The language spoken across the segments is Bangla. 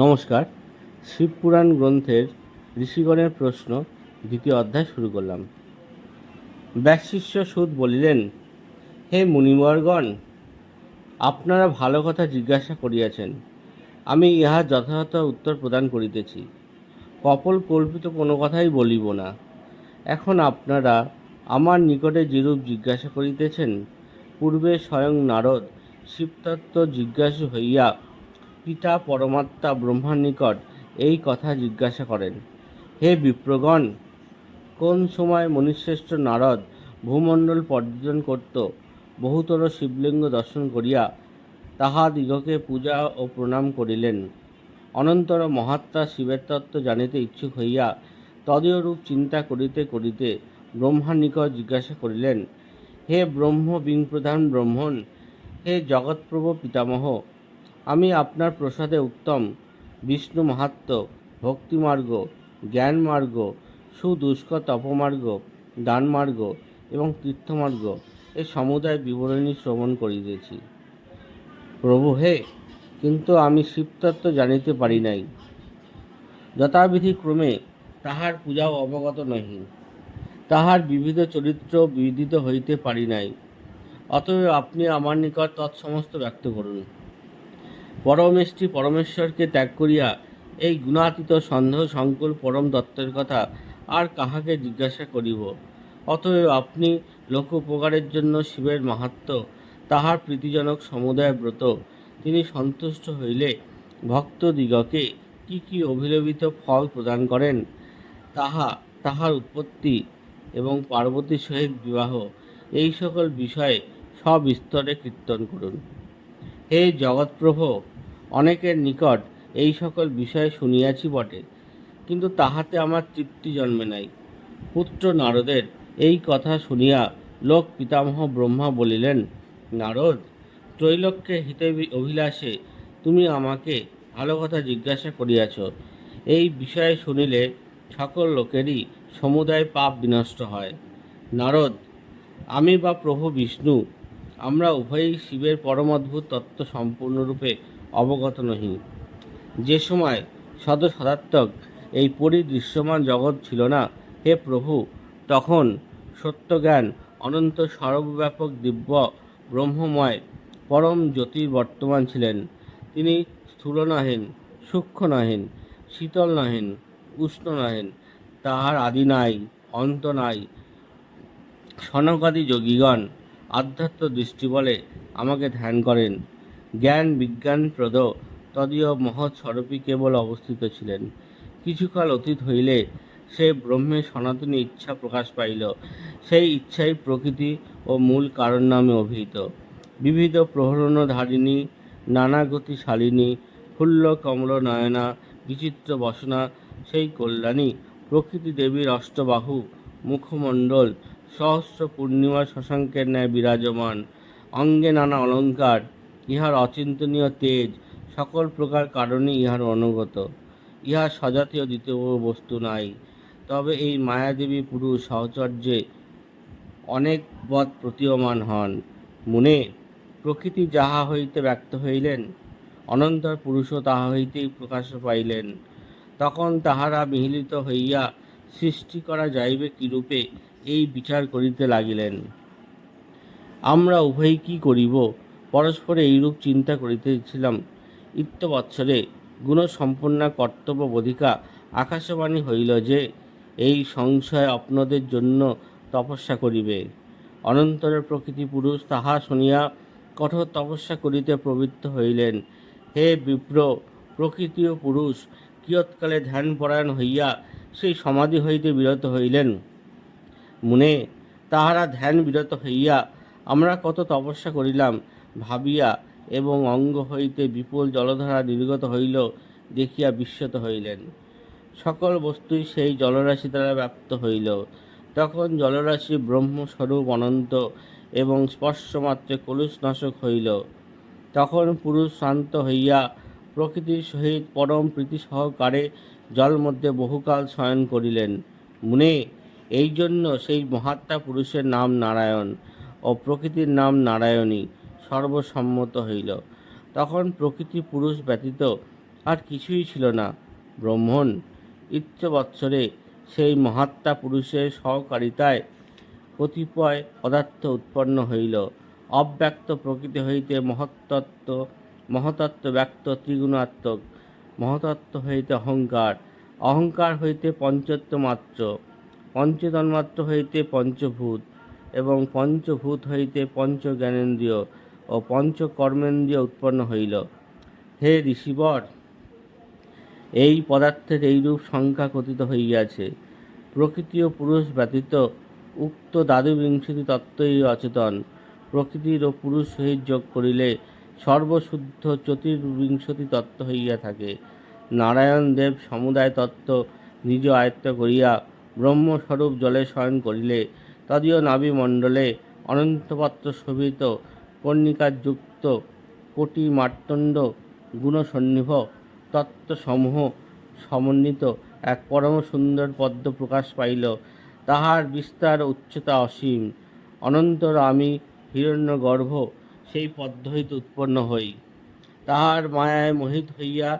নমস্কার। শিবপুরাণ গ্রন্থের ঋষিগণের প্রশ্ন দ্বিতীয় অধ্যায় শুরু করলাম। ব্যাসশিষ্য সুত বলিলেন, হে মুনিবরগণ, আপনারা ভালো কথা জিজ্ঞাসা করিয়াছেন, আমি ইহার যথাযথ উত্তর প্রদান করিতেছি। কপল কল্পিত কোনো কথাই বলিব না। এখন আপনারা আমার নিকটে যেরূপ জিজ্ঞাসা করিতেছেন, পূর্বে স্বয়ং নারদ শিবতত্ত্ব জিজ্ঞাসু হইয়া পিতা পরমাত্মা ব্রহ্মার নিকট এই কথা জিজ্ঞাসা করেন। হে বিপ্রগণ, কোন সময় মুনিশ্রেষ্ঠ নারদ ভূমণ্ডল পর্যটন করিত বহুতর শিবলিঙ্গ দর্শন করিয়া তাহাদিগকে পূজা ও প্রণাম করিলেন। অনন্তর মহাত্মা শিবের তত্ত্ব জানিতে ইচ্ছুক হইয়া তদীয়রূপ চিন্তা করিতে করিতে ব্রহ্মার নিকট জিজ্ঞাসা করিলেন, হে ব্রহ্ম বিংপ্রধান ব্রহ্মণ, হে জগৎপ্রভু পিতামহ, আমি আপনার প্রসাদে উত্তম বিষ্ণু মাহাত্ম্য, ভক্তিমার্গ, জ্ঞানমার্গ, সুদুষ্কর তপমার্গ, দানমার্গ এবং তীর্থমার্গ এই সমুদায় বিবরণী শ্রবণ করিতেছি। প্রভু হে, কিন্তু আমি শিবতত্ত্ব জানিতে পারি নাই, যথাবিধি ক্রমে তাহার পূজাও অবগত নহি, তাহার বিবিধ চরিত্র বিদিত হইতে পারি নাই। অতএব আপনি আমার নিকট তৎসমস্ত ব্যক্ত করুন। পরমেষ্টি পরমেশ্বরকে ত্যাগ করিয়া এই গুণাতীত সন্দেহ সংকুল পরম দত্তের কথা আর কাহাকে জিজ্ঞাসা করিব? অতএব আপনি লোক উপকারের জন্য শিবের মাহাত্ম্য, তাহার প্রীতিজনক সমুদায় ব্রত, তিনি সন্তুষ্ট হইলে ভক্তদিগকে কি কি অভিলভিত ফল প্রদান করেন, তাহার উৎপত্তি এবং পার্বতী সহিত বিবাহ, এই সকল বিষয়ে সবিস্তরে কীর্তন করুন। হে জগৎপ্রভু, অনেকের নিকট এই সকল বিষয় শুনিয়াছি বটে, কিন্তু তাহাতে আমার তৃপ্তি জন্মে নাই। পুত্র নারদের এই কথা শুনিয়া লোক পিতামহ ব্রহ্মা বলিলেন, নারদ, ত্রৈলোক্যের হিতে অভিলাষে তুমি আমাকে ভালো কথা জিজ্ঞাসা করিয়াছ। এই বিষয়ে শুনিলে সকল লোকেরই সমুদায় পাপ বিনষ্ট হয়। নারদ, আমি বা প্রভু বিষ্ণু, আমরা উভয়ই শিবের পরম অদ্ভুত তত্ত্ব সম্পূর্ণরূপে অবগত নহি। যে সময় সদাত্মক এই পরিদৃশ্যমান জগৎ ছিল না, হে প্রভু, তখন সত্যজ্ঞান অনন্ত সর্বব্যাপক দিব্য ব্রহ্মময় পরম জ্যোতির বর্তমান ছিলেন। তিনি স্থূল নহেন, সূক্ষ্ম নহেন, শীতল নহেন, উষ্ণ নহেন, তাহার আদি নাই, অন্ত নাই। সনকাদি যোগীগণ আধ্যাত্ম দৃষ্টি বলে আমাকে ধ্যান করেন। জ্ঞান বিজ্ঞানপ্রদ তদীয় মহৎ স্বরূপই কেবল অবস্থিত ছিলেন। কিছুকাল অতীত হইলে সে ব্রহ্মের সনাতনী ইচ্ছা প্রকাশ পাইল। সেই ইচ্ছাই প্রকৃতি ও মূল কারণ নামে অভিহিত। বিবিধ প্রহরণধারিণী, নানা গতিশালিনী, ফুল্ল কমল নয়না, বিচিত্র বসনা সেই কল্যাণী প্রকৃতি দেবীর অষ্টবাহু মুখমণ্ডল সহস্র পূর্ণিমার শশাঙ্কের ন্যায় বিরাজমান, অঙ্গে নানা অলঙ্কার, ইহার অচিন্তনীয় তেজ, সকল প্রকার কারণে ইহার অনুগত। ইহার সজাতীয় দ্বিতীয় বস্তু নাই। তবে এই মায়াদেবী পুরুষ সহচর্যে অনেক বৎ প্রতীয়মান হন। মুনে, প্রকৃতি যাহা হইতে ব্যক্ত হইলেন, অনন্তর পুরুষও তাহা হইতেই প্রকাশ পাইলেন। তখন তাহারা মিলিত হইয়া সৃষ্টি করা যাইবে কিরূপে, এই বিচার করিতে লাগিলেন। আমরা উভয়ই কি করিব, পরস্পরে এইরূপ চিন্তা করিতেছিলাম। ইত্যবৎসরে গুণসম্পন্না কর্তব্য বোধিকা আকাশবাণী হইল যে, এই সংশয় আপনাদের জন্য তপস্যা করিবে। অনন্তরের প্রকৃতি পুরুষ তাহা শুনিয়া কঠোর তপস্যা করিতে প্রবৃত্ত হইলেন। হে বিপ্র, প্রকৃতি ও পুরুষ কিয়ৎকালে ধ্যানপরায়ণ হইয়া সেই সমাধি হইতে বিরত হইলেন। মুনে, তাহারা ধ্যান বিরত হইয়া আমরা কত তপস্যা করিলাম ভাবিয়া এবং অঙ্গ হইতে বিপুল জলধারা নির্গত হইল দেখিয়া বিস্মিত হইলেন। সকল বস্তুই সেই জলরাশি দ্বারা ব্যাপ্ত হইল। তখন জলরাশি ব্রহ্মস্বরূপ অনন্ত এবং স্পর্শমাত্রে কলুষনাশক হইল। তখন পুরুষ শান্ত হইয়া প্রকৃতির সহিত পরম প্রীতি সহকারে জল মধ্যে বহুকাল শয়ন করিলেন। মুনে, এই জন্য সেই মহাত্মা পুরুষের নাম নারায়ণ ও প্রকৃতির নাম নারায়ণী সর্বসম্মত হইল। তখন প্রকৃতি পুরুষ ব্যতীত আর কিছুই ছিল না। ব্রহ্মণ ইচ্ছবৎসরে সেই মহাত্মা পুরুষের সহকারিতায় কতিপয় পদার্থ উৎপন্ন হইল। অব্যক্ত প্রকৃতি হইতে মহত্তত্ত্ব, মহতত্ত্ব ব্যক্ত ত্রিগুণাত্মক, মহতত্ত্ব হইতে অহংকার, অহংকার হইতে পঞ্চত্ব মাত্র, পঞ্চতন্মাত্র হইতে পঞ্চভূত, এবং পঞ্চভূত হইতে পঞ্চ জ্ঞানেন্দ্রিয় ও পঞ্চকর্মেন্দ্রিয় উৎপন্ন হইল। হে ঋষিবর, এই পদার্থের এইরূপ সংখ্যা কথিত হইয়াছে। প্রকৃতি ও পুরুষ ব্যতীত উক্ত দ্বাদবিংশতি তত্ত্বই অচেতন। প্রকৃতির ও পুরুষ সহিত যোগ করিলে সর্বশুদ্ধ চতুর্বিংশতি তত্ত্ব হইয়া থাকে। নারায়ণ দেব সমুদায় তত্ত্ব নিজ আয়ত্ত করিয়া ব্রহ্মস্বরূপ জলে শয়ন করিলে তদীয় নাভিমণ্ডলে অনন্তপত্র শোভিত কর্ণিকাযুক্ত কোটি মার্তণ্ড গুণসন্নিভ তত্ত্বসমূহ সমন্বিত এক পরম সুন্দর পদ্ম প্রকাশ পাইল। তাহার বিস্তার উচ্চতা অসীম। অনন্তর আমি হিরণ্যগর্ভ সেই পদ্ম হইতে উৎপন্ন হই। তাহার মায়ায় মোহিত হইয়া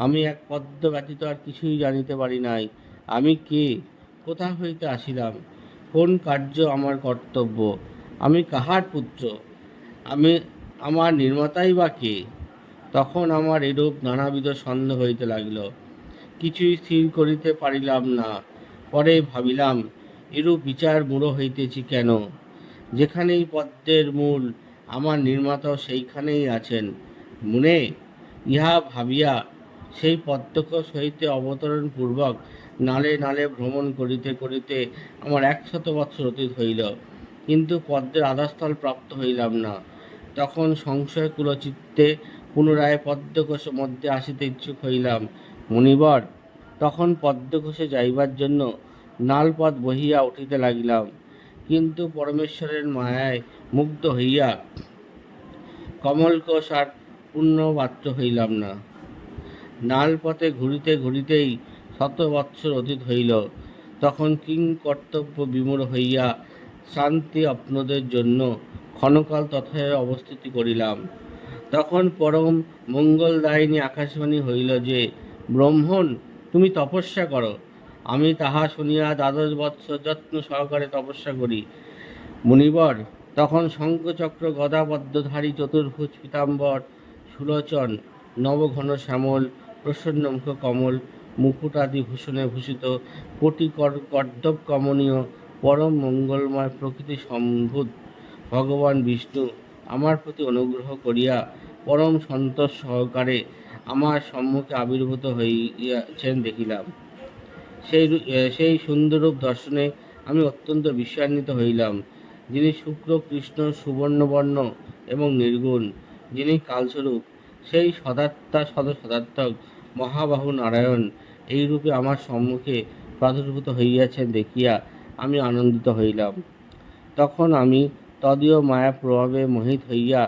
আমি এক পদ্ম ব্যতীত আর কিছুই জানিতে পারি নাই। আমি কে? কোথা হইতে আসিলাম? কোন কার্য আমার কর্তব্য? আমি কাহার পুত্র? আমার নির্মাতাই বা কে? তখন আমার এরূপ নানাবিধ সন্দেহ হইতে লাগিল। কিছুই স্থির করিতে পারিলাম না। পরে ভাবিলাম, এরূপ বিচার মূঢ় হইতেছি কেন? যেখানেই পদ্মের মূল, আমার নির্মাতাও সেইখানেই আছেন। মুনে, ইহা ভাবিয়া সেই পদ্মকোষ হইতে অবতরণপূর্বক নালে নালে ভ্রমণ করিতে করিতে আমার 100 বৎসর অতীত হইল, কিন্তু পদ্মের আধাস্থল প্রাপ্ত হইলাম না। তখন সংশয়কুল চিত্তে পুনরায় পদ্মকোষের মধ্যে আসিতে ইচ্ছুক হইলাম। মুনিবর, তখন পদ্মকোষে যাইবার জন্য নালপথ বহিয়া উঠিতে লাগিলাম, কিন্তু পরমেশ্বরের মায়ায় মুগ্ধ হইয়া কমলকোষ আর পূর্ণমাত্র হইলাম না। নালপথে ঘুরিতে ঘুরিতেই 100 বৎসর অতীত হইল। তখন কিং কর্তব্য বিমূঢ় হইয়া শান্তি অপ্নদের জন্য ক্ষণকাল তথায় অবস্থিতি করিলাম। তখন পরম মঙ্গলদায়িনী আকাশবাণী হইল যে, ব্রহ্মণ, তুমি তপস্যা করো। আমি তাহা শুনিয়া 12 বৎসর যত্ন সহকারে তপস্যা করি। মুনিবর, তখন শঙ্খচক্র গদা পদ্মধারী চতুর্ভুজ পীতাম্বর সুলোচন নবঘন শ্যামল প্রসন্নমুখ কমল মুকুটাদি ভূষণে ভূষিত কোটি কর্দব কমনীয় পরম মঙ্গলময় প্রকৃতি সম্ভূত ভগবান বিষ্ণু আমার প্রতি অনুগ্রহ করিয়া পরম সন্তোষ সহকারে আমার সম্মুখে আবির্ভূত হইয়াছেন দেখিলাম। সেই সুন্দররূপ দর্শনে আমি অত্যন্ত বিস্ময়ান্বিত হইলাম। যিনি শুক্র কৃষ্ণ সুবর্ণবর্ণ এবং নির্গুণ, যিনি কালস্বরূপ, সেই সদাত্মা সদাত্মক মহাবাহু নারায়ণ এই রূপে আমার সম্মুখে প্রাদুর্ভূত হইয়াছেন দেখিয়া আমি আনন্দিত হইলাম। তখন আমি তদীয় মায়া প্রভাবে মোহিত হইয়া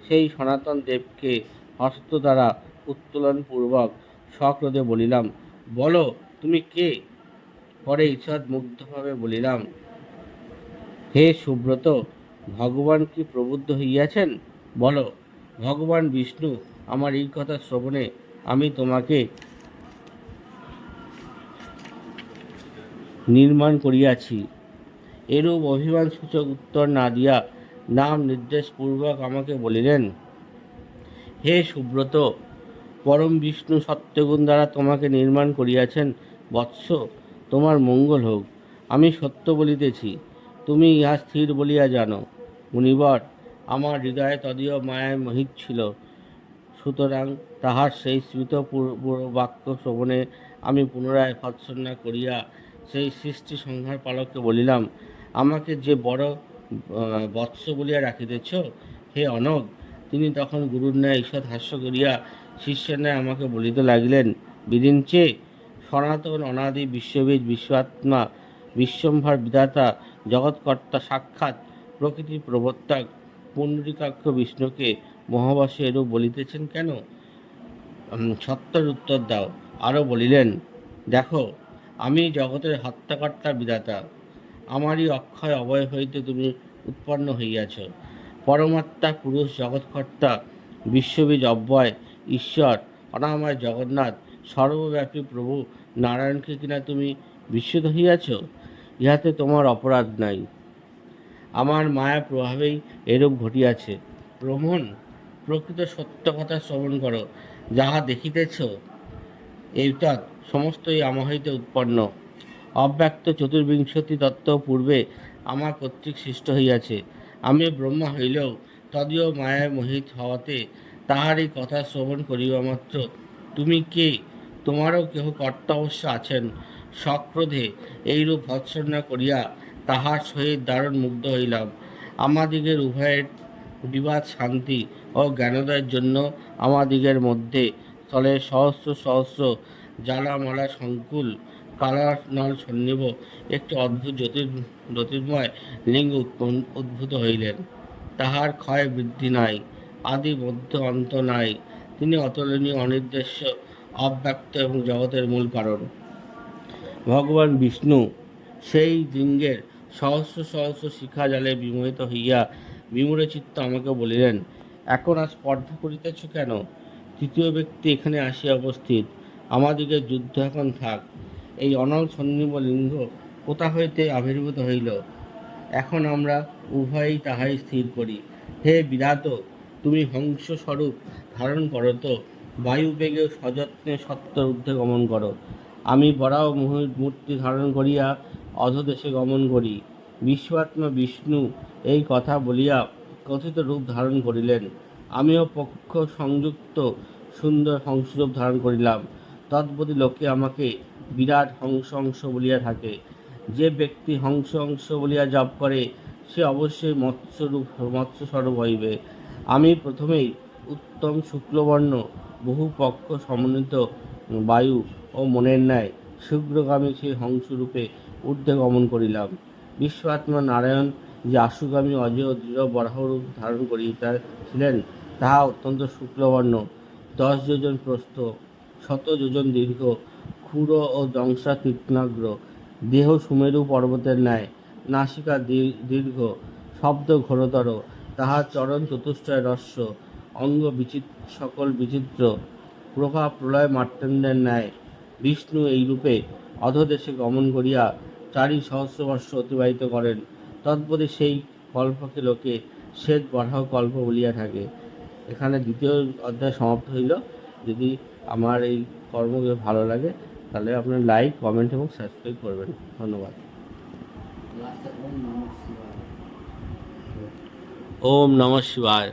সেই সনাতন দেবকে হস্ত দ্বারা উত্তোলনপূর্বক সক্রোধে বলিলাম, বলো, তুমি কে? পরে ঈষৎ মুগ্ধভাবে বলিলাম, হে সুব্রত, ভগবান কি প্রবুদ্ধ হইয়াছেন? বলো। ভগবান বিষ্ণু আমার এই কথা শ্রবণে আমি তোমাকে নির্মাণ করিয়াছি। এরূপ অভিমানসূচক উত্তর না দিয়া নাম নির্দেশপূর্বক আমাকে বলিলেন, হে সুব্রত, পরম বিষ্ণু সত্যগুণ দ্বারা তোমাকে নির্মাণ করিয়াছেন। বৎস, তোমার মঙ্গল হোক। আমি সত্য বলিতেছি, তুমি ইহা স্থির বলিয়া জানো। মুনিবর, আমার হৃদয়ে তদীয় মায়ায় মোহিত ছিল। সুতরাং তাহার সেই স্মৃত বাক্য শ্রবণে আমি পুনরায় ভৎসনা করিয়া সেই সৃষ্টি সংহার পালককে বলিলাম, আমাকে যে বড় বৎস বলিয়া রাখিতেছ, হে অনগ। তিনি তখন গুরুর ন্যায় ঈষৎ হাস্য করিয়া শিষ্যের ন্যায় আমাকে বলিতে লাগিলেন, বিরিঞ্চে, সনাতন অনাদি বিশ্ববীজ বিশ্বাত্মা বিশ্বম্ভর বিধাতা জগৎকর্তা সাক্ষাৎ প্রকৃতির প্রবর্তক পুণ্ডরীকাক্ষ বিষ্ণুকে মহাবাসে এরূপ বলিতেছেন কেন? সত্যের উত্তর দাও। আরও বলিলেন, দেখো, আমি জগতের হত্যাকর্তা বিধাতা। আমারই অক্ষয় অবয় হইতে তুমি উৎপন্ন হইয়াছ। পরমাত্মা পুরুষ জগৎকর্তা বিশ্ববীজ অব্যয় ঈশ্বর অনাময় জগন্নাথ সর্বব্যাপী প্রভু নারায়ণকে কিনা তুমি বিস্মিত হইয়াছ? ইহাতে তোমার অপরাধ নাই। আমার মায়া প্রভাবেই এরূপ ঘটিয়াছে। ব্রাহ্মণ, প্রকৃত সত্য কথা শ্রবণ করো। যাহা দেখিতেছ এইতৎ সমস্তই আমা হইতে উৎপন্ন। অব্যক্ত চতুর্বিংশতি তত্ত্ব পূর্বে আমার কর্তৃক সৃষ্ট হইয়াছে। আমি ব্রহ্মা হইলেও তদীয় মায়ায় মোহিত হওয়াতে তাহারই কথা শ্রবণ করিবা মাত্র তুমি কে, তোমারও কেহ কর্তা অবশ্য আছেন। সক্রোধে এইরূপ ভৎসনা করিয়া তাহার সহিত দারুণ মুগ্ধ হইলাম। আমাদিগের উভয়ের বিবাদ শান্তি ও জ্ঞানোদয়ের জন্য আমাদিগের মধ্যে স্থলে সহস্র সহস্র জ্বালামালা সংকুল কালানল সন্নিভ একটি অদ্ভুত জ্যোতির্ময় লিঙ্গ উদ্ভূত হইলেন। তাহার ক্ষয় বৃদ্ধি নাই, আদি মধ্য অন্ত নাই। তিনি অতুলনীয়, অনির্দেশ্য, অব্যক্ত এবং জগতের মূল কারণ। ভগবান বিষ্ণু সেই লিঙ্গের সহস্র সহস্র শিখা জালে বিমোহিত হইয়া বিমূঢ়চিত্ত আমাকে বলিলেন, এখন আর স্পর্ধা করিতেছ কেন? তৃতীয় ব্যক্তি এখানে আসিয়া উপস্থিত। আমাদিগের যুদ্ধ এখন থাক। এই অনল সন্নিভ লিঙ্গ কোথা হইতে আবির্ভূত হইল, এখন আমরা উভয়েই তাহাই স্থির করি। হে বিধাত, তুমি হংসস্বরূপ ধারণ করো তো, বায়ুবেগে সযত্নে সত্তর ঊর্ধ্বে গমন করো। আমি বরাহ মূর্তি ধারণ করিয়া অধোদেশে গমন করি। বিশ্বআত্মা বিষ্ণু এই কথা বলিয়া কথিত রূপ ধারণ করিলেন। আমিও পক্ষ সংযুক্ত সুন্দর হংসরূপ ধারণ করিলাম। তৎপতি লোকে আমাকে বিরাট হংস বলিয়া থাকে। যে ব্যক্তি হংস বলিয়া জপ করে সে অবশ্যই মৎস্যস্বরূপ হইবে। আমি প্রথমেই উত্তম শুক্লবর্ণ বহু পক্ষ সমন্বিত বায়ু ও মনের ন্যায় শীঘ্রগামী সেই হংসরূপে ঊর্ধ্বে গমন করিলাম। বিশ্বআত্মা নারায়ণ যে আশুগামী অজেয় দৃঢ় বরাহরূপ ধারণ করিয়াছিলেন তাহা অত্যন্ত শুক্লবর্ণ, 10 যোজন প্রস্থ, 100 যোজন দীর্ঘ, ক্ষুর ও দংশা তীক্ষ্ণাগ্র, দেহ সুমেরু পর্বতের ন্যায়, নাসিকা দীর্ঘ, শব্দ ঘোরতর, তাহার চরণ চতুষ্টয় রস্য, অঙ্গ সকল বিচিত্র, প্রভা প্রলয় মার্তণ্ডের ন্যায়। বিষ্ণু এইরূপে অধোদেশে গমন করিয়া 4 সহস্রবর্ষ অতিবাহিত করেন। তৎপরে সেই কল্পকে লোকে শ্বেত বরাহ কল্প বলিয়া থাকে। এখানে দ্বিতীয় অধ্যায় সমাপ্ত হইল। যদি আমার এই কর্মকে ভালো লাগে তাহলে আপনার লাইক, কমেন্ট এবং সাবস্ক্রাইব করবেন। ধন্যবাদ। ওম নমঃ শিবায়।